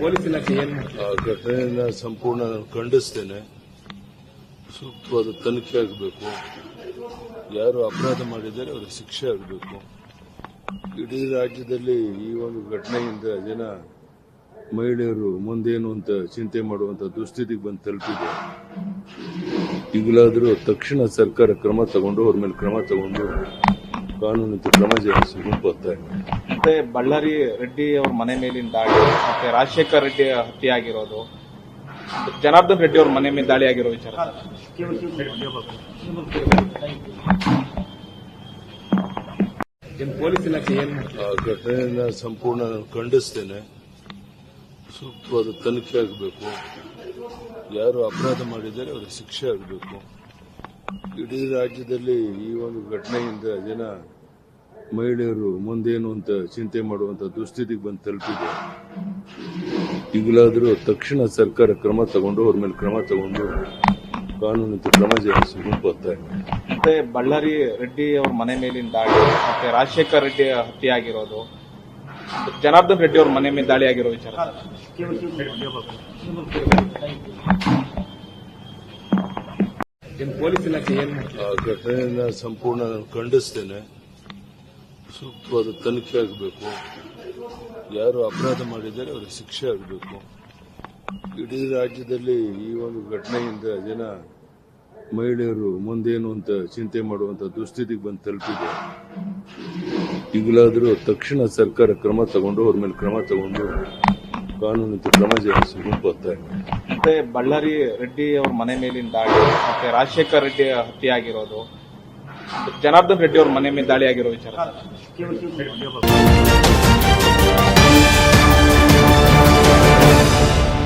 Police ಇಲಾಖೆ ಏನು ಆ ಘಟನೆಯನ್ನ ಸಂಪೂರ್ಣ ಖಂಡಿಸ್ತೇನೆ. ಸೂಕ್ತವಾದ ತನಿಖೆ ಆಗಬೇಕು. ಯಾರು ಅಪರಾಧ ಮಾಡಿದ್ದಾರೆ ಅವರಿಗೆ ಶಿಕ್ಷೆ ಆಗಬೇಕು. ಇಡೀ ರಾಜ್ಯದಲ್ಲಿ ಈ ಒಂದು ಘಟನೆಯಿಂದ ಜನ ಮಹಿಳೆಯರು ಮುಂದೇನು ಅಂತ ಚಿಂತೆ ಮಾಡುವಂತ ದುಸ್ಥಿತಿಗೆ ಬಂದು ತಲುಪಿದೆ. ಈಗಲಾದರೂ ತಕ್ಷಣ ಸರ್ಕಾರ ಕ್ರಮ ತಗೊಂಡು ಅವ್ರ ಮೇಲೆ ಕ್ರಮ ತಗೊಂಡು ಕಾನೂನಿನ ಕ್ರಮ ಜರುಗಿಸಬೇಕು ಒತ್ತಾಯ. ಮತ್ತೆ ಬಳ್ಳಾರಿ ರೆಡ್ಡಿ ಅವ್ರ ಮನೆ ಮೇಲಿನ ದಾಳಿ, ಮತ್ತೆ ರಾಜಶೇಖರ್ ರೆಡ್ಡಿ ಹತ್ಯೆ ಆಗಿರೋದು, ಜನಾರ್ದನ್ ರೆಡ್ಡಿ ಅವ್ರ ಮನೆ ಮೇಲೆ ದಾಳಿ ಆಗಿರೋ ವಿಚಾರ ಪೊಲೀಸ್ ಇಲಾಖೆ ಏನು ಆ ಘಟನೆಯನ್ನ ಸಂಪೂರ್ಣ ಖಂಡಿಸ್ತೇನೆ. ಸೂಕ್ತವಾದ ತನಿಖೆ ಆಗಬೇಕು. ಯಾರು ಅಪರಾಧ ಮಾಡಿದ್ದಾರೆ ಅವರಿಗೆ ಶಿಕ್ಷೆ ಆಗಬೇಕು. ಇಡೀ ರಾಜ್ಯದಲ್ಲಿ ಈ ಒಂದು ಘಟನೆಯಿಂದ ಜನ ಮಹಿಳೆಯರು ಮುಂದೇನು ಅಂತ ಚಿಂತೆ ಮಾಡುವಂತ ದುಸ್ಥಿತಿಗೆ ಬಂದು ತಲುಪಿದೆ. ಈಗಲಾದರೂ ತಕ್ಷಣ ಸರ್ಕಾರ ಕ್ರಮ ತಗೊಂಡು ಅವ್ರ ಮೇಲೆ ಕ್ರಮ ತಗೊಂಡು ಕಾನೂನಿನ ಕ್ರಮ ಜರುಗಿಸಬೇಕು ಒತ್ತಾಯ. ಮತ್ತೆ ಬಳ್ಳಾರಿ ರೆಡ್ಡಿ ಅವ್ರ ಮನೆ ಮೇಲಿನ ದಾಳಿ, ಮತ್ತೆ ರಾಜಶೇಖರ್ ರೆಡ್ಡಿ ಹತ್ಯೆ ಆಗಿರೋದು, ಜನಾರ್ದನ್ ರೆಡ್ಡಿ ಅವ್ರ ಮನೆ ಮೇಲೆ ದಾಳಿ ಆಗಿರೋ ವಿಚಾರ ಪೊಲೀಸ್ ಇಲಾಖೆ ಏನು ಆ ಘಟನೆಯನ್ನ ಸಂಪೂರ್ಣ ಖಂಡಿಸ್ತೇನೆ. ಸೂಕ್ತವಾದ ತನಿಖೆ ಆಗಬೇಕು. ಯಾರು ಅಪರಾಧ ಮಾಡಿದ್ದಾರೆ ಅವರಿಗೆ ಶಿಕ್ಷೆ ಆಗಬೇಕು. ಇಡೀ ರಾಜ್ಯದಲ್ಲಿ ಈ ಒಂದು ಘಟನೆಯಿಂದ ಜನ ಮಹಿಳೆಯರು ಮುಂದೇನು ಅಂತ ಚಿಂತೆ ಮಾಡುವಂತ ದುಸ್ಥಿತಿಗೆ ಬಂದು ತಲುಪಿದೆ. ಈಗಲಾದರೂ ತಕ್ಷಣ ಸರ್ಕಾರ ಕ್ರಮ ತಗೊಂಡು ಅವ್ರ ಮೇಲೆ ಕ್ರಮ ತಗೊಂಡು ಕಾನೂನಿನ ಕ್ರಮ ಜರುಗಿಸಬೇಕು ಒತ್ತಾಯ. ಮತ್ತೆ ಬಳ್ಳಾರಿ ರೆಡ್ಡಿ ಅವ್ರ ಮನೆ ಮೇಲಿನ ದಾಳಿ, ಮತ್ತೆ ರಾಜಶೇಖರ್ ರೆಡ್ಡಿ ಹತ್ಯೆ ಆಗಿರೋದು, ಜನಾರ್ದನ್ ರೆಡ್ಡಿ ಅವ್ರ ಮನೆ ಮೇಲೆ ದಾಳಿ ಆಗಿರೋ ವಿಚಾರ